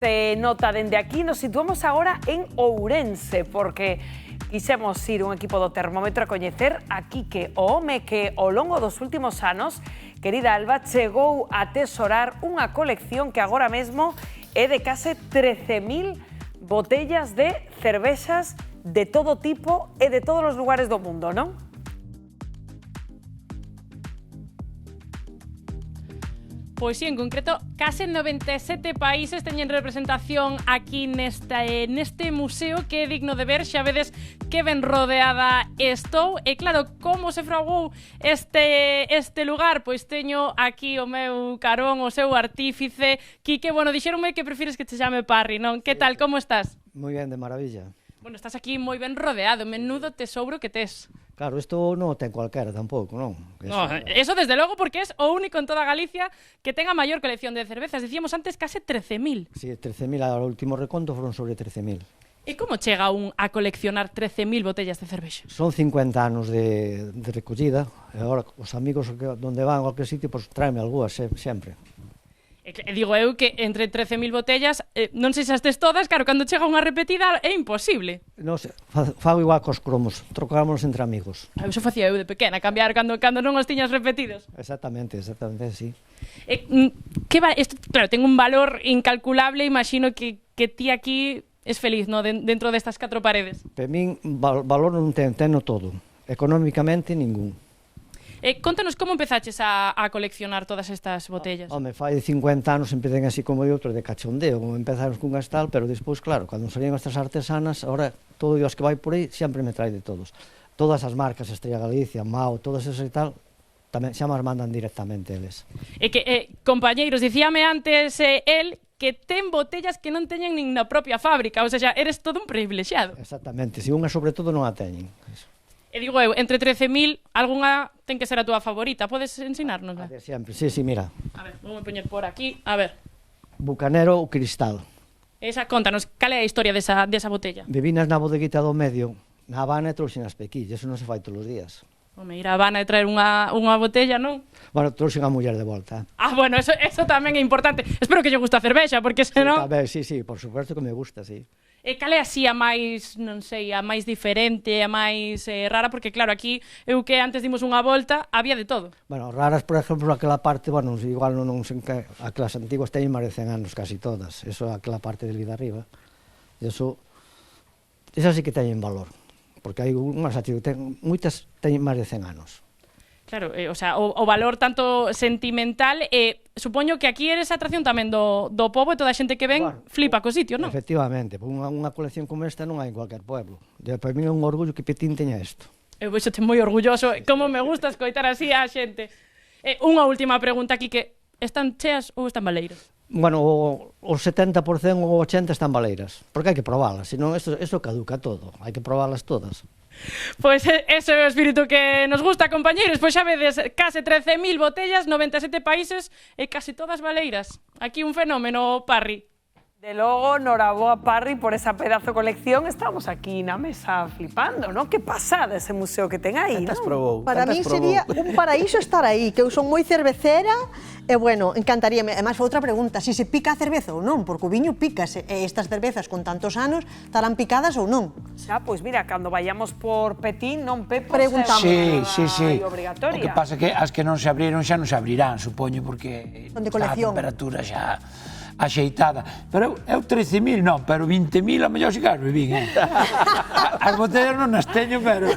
Se nota dende aquí, nos situamos agora en Ourense, porque quixemos ir un equipo do termómetro a coñecer a Quique, o home que ao longo dos últimos anos, querida Alba, chegou a atesorar unha colección que agora mesmo é de case 13.000 botellas de cervexas de todo tipo e de todos os lugares do mundo, non? Pois sí, en concreto, case 97 países teñen representación aquí neste museo que é digno de ver, xa vedes que ben rodeada estou. E claro, como se fragou este lugar? Pois teño aquí o meu carón, o seu artífice. Quique, bueno, dixeronme que prefires que te chame Parry, non? Que tal, como estás? Moi ben, de maravilla. Bueno, estás aquí moi ben rodeado, menudo tesouro que tes. Claro, isto non o ten cualquera tampouco, non? No, eso desde logo porque es o único en toda Galicia que ten a maior colección de cervezas. Dicíamos antes case 13.000. Sí, 13.000, ao último reconto foron sobre 13.000. E como chega un a coleccionar 13.000 botellas de cervexa? Son 50 anos de recollida, e agora os amigos donde van a cualquier sitio, pues tráeme algúas sempre. E digo eu que entre 13.000 botellas, non sei se as tes todas, claro, cando chega unha repetida é imposible. Non sei, fago igual cos cromos, trocámonos entre amigos. Iso facía eu de pequena, cambiar cando non os tiñas repetidos. Exactamente, sí. Isto, claro, ten un valor incalculable, imagino que ti aquí es feliz, no, dentro destas 4 paredes. Para min, valor non teno todo, económicamente ningún. Contanos como empezaches a coleccionar todas estas botellas. Home, fai 50 anos empecé así como outro de cachondeo, como empezamos cun gastal, pero despois, claro, cando salían estas artesanas, ahora todo os que vai por aí sempre me trae de todos. Todas as marcas, Estrella Galicia, Mao, todas esas e tal, tamén xa me mandan directamente eles. Compañeiros, dicíame antes el que ten botellas que non teñen nin na propia fábrica, ou seja, eres todo un privilexiado. Exactamente, se unha sobre todo non a teñen. E digo eu, entre 13.000, algunha ten que ser a túa favorita, podes ensinarnos? A ver, sempre, sí, mira. A ver, vou poñer por aquí, a ver. Bucanero ou Cristal. Esa, contanos, cal é a historia desa botella? Vivinas na bodeguita do medio, na Habana e trouxen as pequillas, eso non se fai todos os días. Home, ir a Habana e traer unha botella, non? Bueno, trouxen a muller de volta. Ah, bueno, eso tamén é importante. Espero que lle guste a cervexa, porque senón... Sí, por suposto que me gusta, sí. E cal é así a máis, non sei, a máis diferente, a máis rara? Porque claro, aquí, eu que antes dimos unha volta, había de todo. Bueno, raras, por exemplo, aquela parte, bueno, igual non sei que aquelas antiguas teñen máis de 100 anos casi todas. Eso, aquela parte de vida arriba. Eso sí que teñen valor. Porque hai unhas que moitas teñen máis de 100 anos. Claro, o sea, o valor tanto sentimental, supoño que aquí eres atracción tamén do pobo e toda a xente que ven flipa co sitio, non? Efectivamente, unha colección como esta non hai en cualquier pueblo. Para mí é un orgullo que Petín teña isto. Eu vexote moi orgulloso, como me gusta escoitar así a xente. Unha última pregunta aquí, que están cheas ou están baleiras? Bueno, o 70% ou 80% están baleiras, porque hai que probalas, senón eso caduca todo, hai que probalas todas. Pois ese é o espírito que nos gusta, compañeiros. Pois xa vedes, case 13.000 botellas, 97 países e case todas baleiras. Aquí un fenómeno, Parry. De logo, noraboa Parry por esa pedazo colección. Estamos aquí na mesa flipando, ¿no? Que pasada ese museo que ten aí, ¿no? Para mí sería un paraíso estar aí, que eu son moi cervecera e, bueno, encantaríame. Además, foi outra pregunta, se pica a cerveza ou non, porque o viño pícase, e estas cervezas con tantos anos estarán picadas ou non. Xa, pois mira, cando vayamos por Petín, non, Pepo? Preguntamos. Sí. Obrigatoria. O que pasa é que as que non se abriron xa non se abrirán, supoño, porque Son de está a colección. temperatura xa axeitada. Pero eu 13.000 non, pero 20.000 a mellor si que as bebín, As botellas non as teño, pero...